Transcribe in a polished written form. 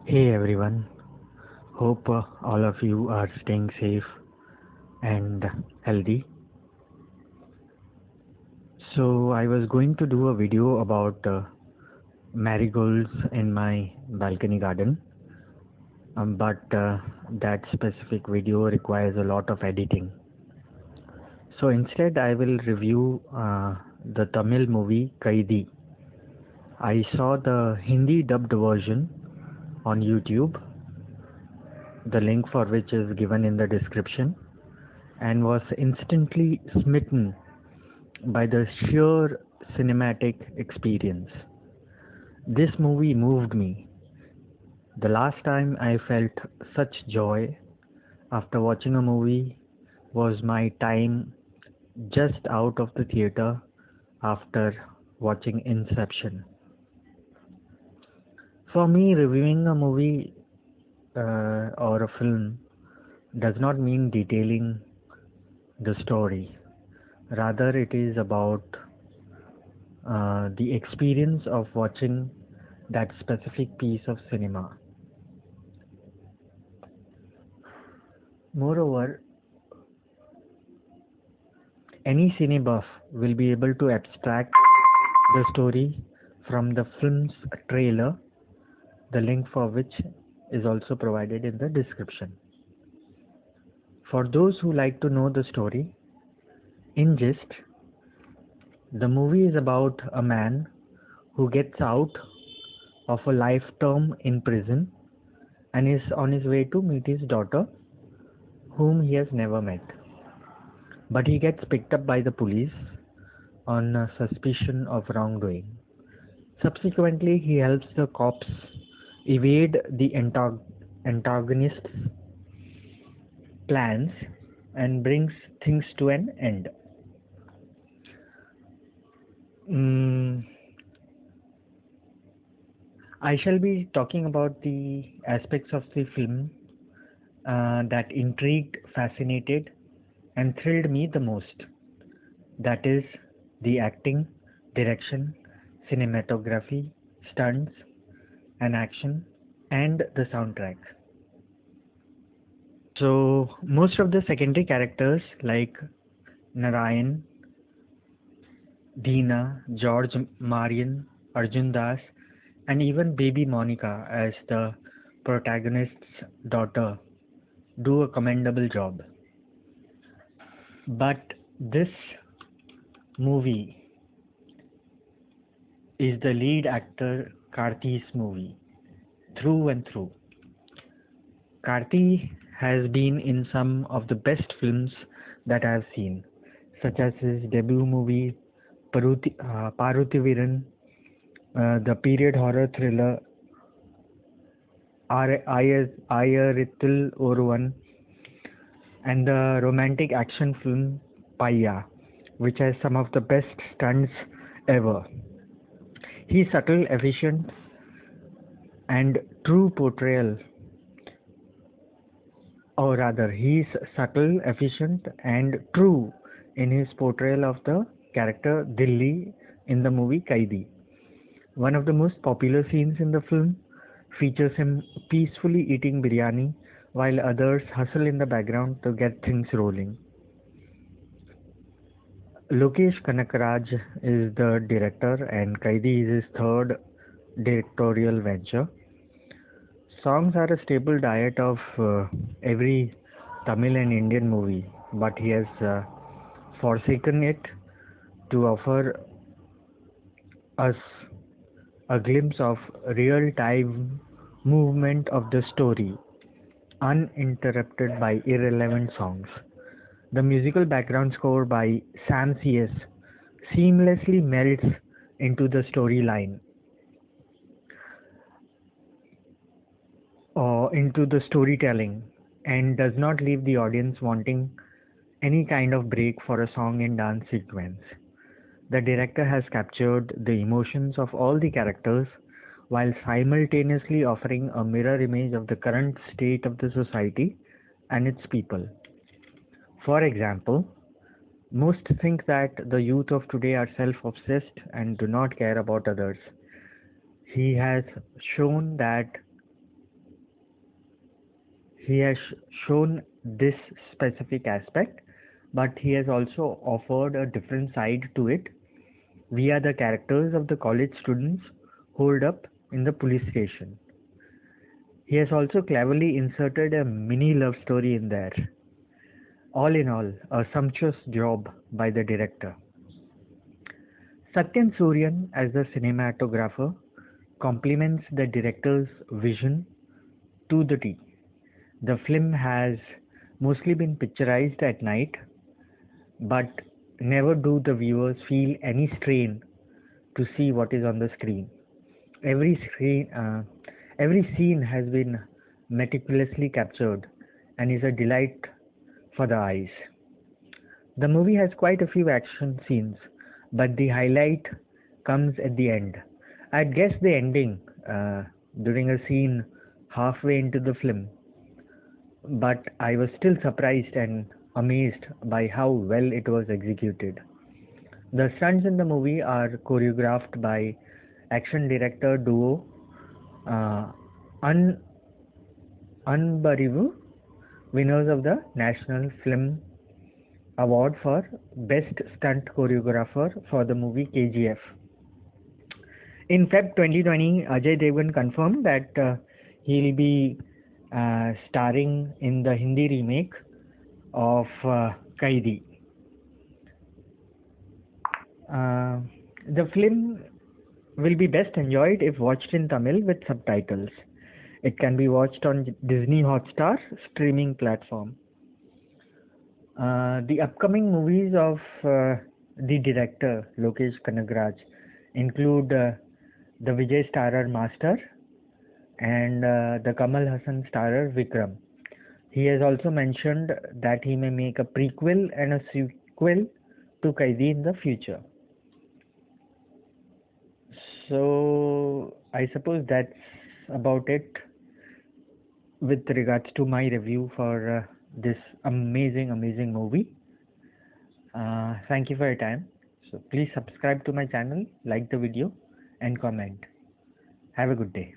Hey everyone, hope all of you are staying safe and healthy. So, I was going to do a video about marigolds in my balcony garden, but that specific video requires a lot of editing. So, instead, I will review the Tamil movie Kaidi. I saw the Hindi dubbed version on YouTube, the link for which is given in the description, and was instantly smitten by the sheer cinematic experience. This movie moved me. The last time I felt such joy after watching a movie was my time just out of the theater after watching Inception. For me, reviewing a movie or a film does not mean detailing the story. Rather, it is about the experience of watching that specific piece of cinema. Moreover, any cinebuff will be able to abstract the story from the film's trailer, the link for which is also provided in the description. For those who like to know the story, in gist, the movie is about a man who gets out of a life term in prison and is on his way to meet his daughter, whom he has never met. But he gets picked up by the police on suspicion of wrongdoing. Subsequently, he helps the cops evade the antagonist's plans and brings things to an end. Mm, I shall be talking about the aspects of the film that intrigued, fascinated, and thrilled me the most. That is the acting, direction, cinematography, stunts, and action, and the soundtrack. So, most of the secondary characters like Narayan, Deena, George, Marian, Arjun Das, and even baby Monica as the protagonist's daughter do a commendable job. But this movie is the lead actor Karti's movie through and through. Karti has been in some of the best films that I have seen, such as his debut movie Paruthiviran, the period horror thriller Ayarathil Oruvan, and the romantic action film Paya, which has some of the best stunts ever. His subtle, efficient, and true portrayal, or rather, he's subtle, efficient, and true in his portrayal of the character Dilli in the movie Kaidi. One of the most popular scenes in the film features him peacefully eating biryani while others hustle in the background to get things rolling. Lokesh Kanakaraj is the director, and Kaidi is his third directorial venture. Songs are a staple diet of every Tamil and Indian movie, but he has forsaken it to offer us a glimpse of real time movement of the story, uninterrupted by irrelevant songs. The musical background score by Sam C.S. seamlessly melts into the storyline or into the storytelling and does not leave the audience wanting any kind of break for a song and dance sequence. The director has captured the emotions of all the characters while simultaneously offering a mirror image of the current state of the society and its people. For example, most think that the youth of today are self obsessed and do not care about others. He has shown that he has shown this specific aspect, but he has also offered a different side to it via the characters of the college students holed up in the police station. He has also cleverly inserted a mini love story in there. All in all, a sumptuous job by the director. Satyan Suryan, as the cinematographer, complements the director's vision to the T. The film has mostly been picturized at night, but never do the viewers feel any strain to see what is on the screen. Every screen, every scene has been meticulously captured and is a delight for the eyes. The movie has quite a few action scenes, but the highlight comes at the end. I'd guess the ending during a scene halfway into the film, but I was still surprised and amazed by how well it was executed. The stunts in the movie are choreographed by action director duo uh, Un Unbarivu, winners of the National Film Award for Best Stunt Choreographer for the movie KGF. In Feb 2020, Ajay Devgan confirmed that he'll be starring in the Hindi remake of Kaidi. The film will be best enjoyed if watched in Tamil with subtitles. It can be watched on Disney Hotstar streaming platform. The upcoming movies of the director Lokesh Kanagraj include the Vijay starrer Master and the Kamal Hassan starrer Vikram. He has also mentioned that he may make a prequel and a sequel to Kaidi in the future. So I suppose that's about it with regards to my review for this amazing movie. Thank you for your time. So please subscribe to my channel, like the video and comment. Have a good day.